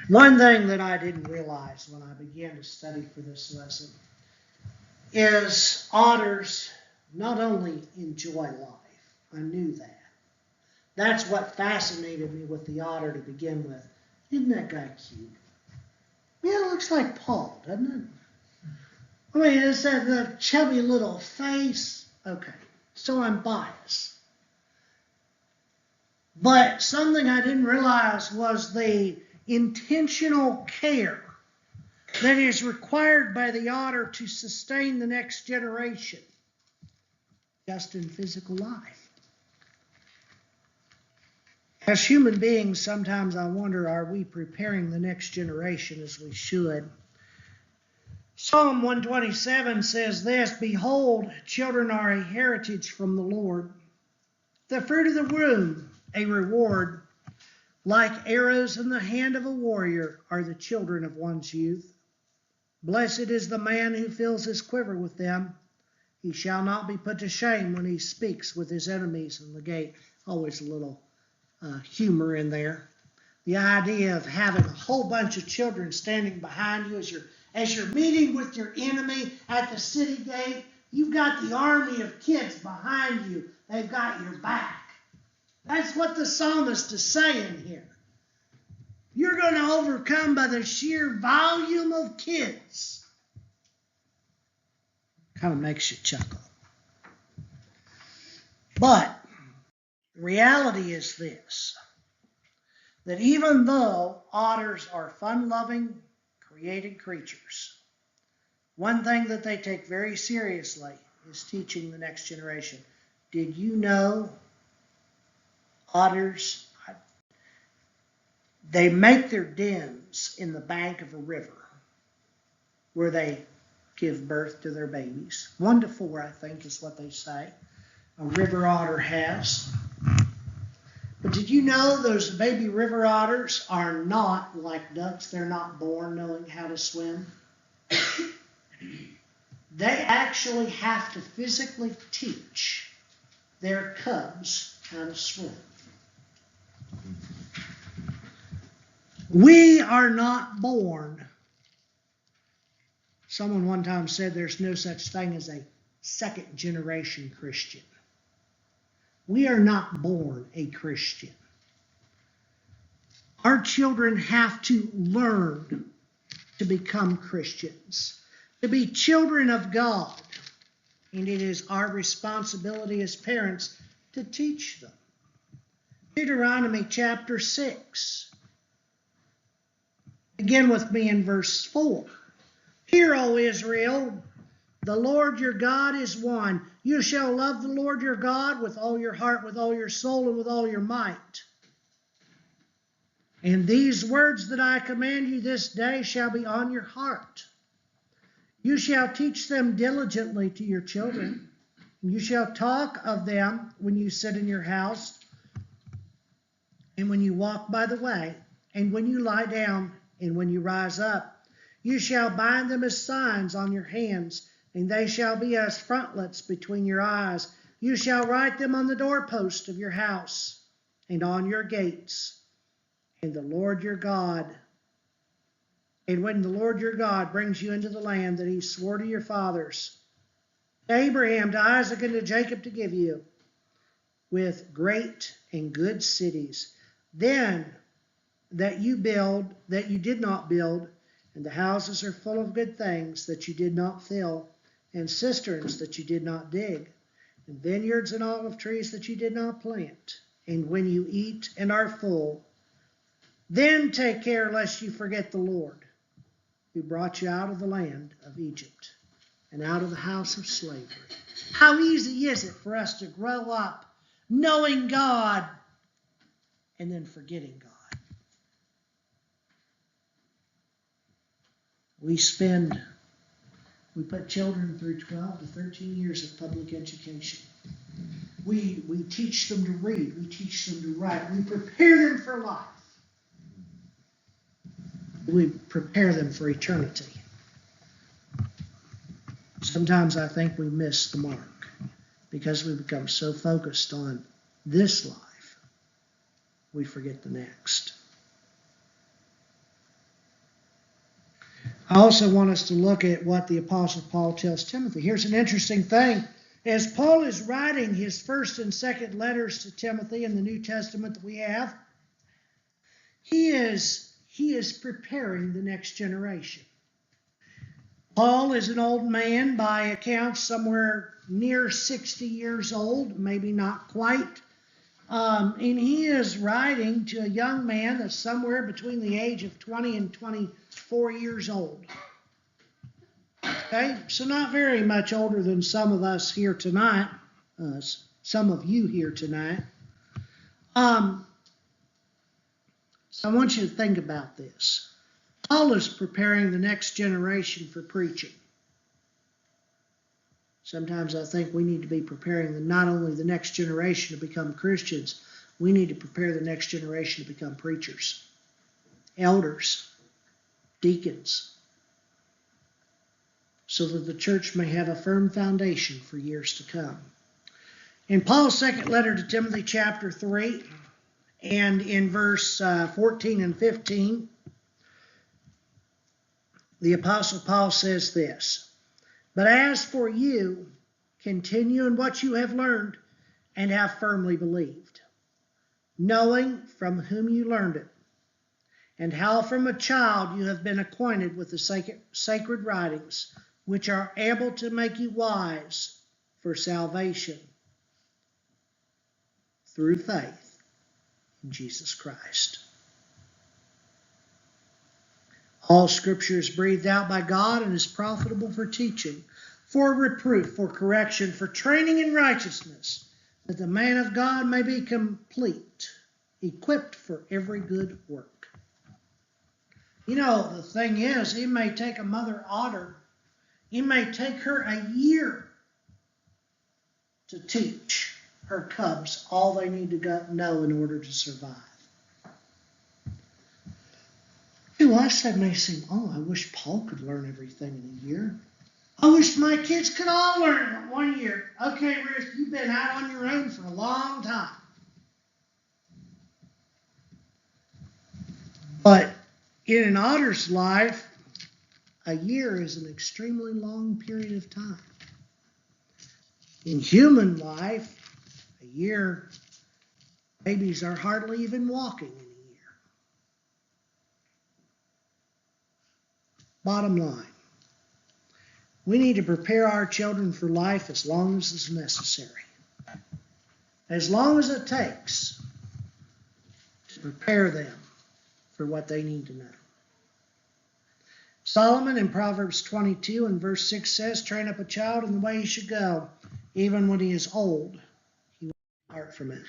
One thing that I didn't realize when I began to study for this lesson is otters not only enjoy life. I knew that. That's what fascinated me with the otter to begin with. Isn't that guy cute? Yeah, it looks like Paul, doesn't it? I mean, it's that chubby little face. Okay, so I'm biased. But something I didn't realize was the intentional care that is required by the otter to sustain the next generation, just in physical life. As human beings, sometimes I wonder, are we preparing the next generation as we should? Psalm 127 says this, "Behold, children are a heritage from the Lord, the fruit of the womb, a reward. Like arrows in the hand of a warrior are the children of one's youth. Blessed is the man who fills his quiver with them. He shall not be put to shame when he speaks with his enemies in the gate." Always a little humor in there. The idea of having a whole bunch of children standing behind you as you're meeting with your enemy at the city gate. You've got the army of kids behind you. They've got your back. That's what the psalmist is saying here. You're going to overcome by the sheer volume of kids. Kind of makes you chuckle. But the reality is this, that even though otters are fun-loving, created creatures, one thing that they take very seriously is teaching the next generation. Did you know otters, they make their dens in the bank of a river where they give birth to their babies. 1 to 4, I think, is what they say a river otter has. But did you know those baby river otters are not like ducks? They're not born knowing how to swim. They actually have to physically teach their cubs how to swim. We are not born. Someone one time said there's no such thing as a second generation Christian. We are not born a Christian. Our children have to learn to become Christians, to be children of God. And it is our responsibility as parents to teach them. Deuteronomy chapter 6. Begin with me in verse 4. "Hear, O Israel, the Lord your God is one. You shall love the Lord your God with all your heart, with all your soul, and with all your might. And these words that I command you this day shall be on your heart. You shall teach them diligently to your children. You shall talk of them when you sit in your house, and when you walk by the way, and when you lie down, and when you rise up. You shall bind them as signs on your hands, and they shall be as frontlets between your eyes. You shall write them on the doorpost of your house and on your gates. And the Lord your God, and when the Lord your God brings you into the land that he swore to your fathers, to Abraham, to Isaac, and to Jacob to give you, with great and good cities, then that you did not build, and the houses are full of good things that you did not fill, and cisterns that you did not dig, and vineyards and olive trees that you did not plant. And when you eat and are full, then take care lest you forget the Lord, who brought you out of the land of Egypt and out of the house of slavery." How easy is it for us to grow up knowing God and then forgetting God? We put children through 12 to 13 years of public education. We teach them to read. We teach them to write. We prepare them for life. We prepare them for eternity. Sometimes I think we miss the mark because we become so focused on this life, we forget the next. I also want us to look at what the Apostle Paul tells Timothy. Here's an interesting thing. As Paul is writing his first and second letters to Timothy in the New Testament that we have, he is preparing the next generation. Paul is an old man, by accounts somewhere near 60 years old, maybe not quite. And he is writing to a young man that's somewhere between the age of 20 and 24 years old. Okay, so not very much older than some of us here tonight, some of you here tonight. So I want you to think about this. Paul is preparing the next generation for preaching. Sometimes I think we need to be preparing not only the next generation to become Christians, we need to prepare the next generation to become preachers, elders, deacons, so that the church may have a firm foundation for years to come. In Paul's second letter to Timothy, chapter 3, and in verse 14 and 15, the Apostle Paul says this: "But as for you, continue in what you have learned and have firmly believed, knowing from whom you learned it, and how from a child you have been acquainted with the sacred writings, which are able to make you wise for salvation through faith in Jesus Christ." All Scripture is breathed out by God and is profitable for teaching, for reproof, for correction, for training in righteousness, that the man of God may be complete, equipped for every good work. You know, the thing is, it may take a mother otter, it may take her a year to teach her cubs all they need to know in order to survive. To us, that may seem, oh, I wish Paul could learn everything in a year. I wish my kids could all learn in 1 year. Okay, Ruth, you've been out on your own for a long time. But in an otter's life, a year is an extremely long period of time. In human life, a year, babies are hardly even walking in a year. Bottom line, we need to prepare our children for life as long as is necessary, as long as it takes to prepare them for what they need to know. Solomon in Proverbs 22 and verse 6 says, "Train up a child in the way he should go. Even when he is old, he will not depart from it."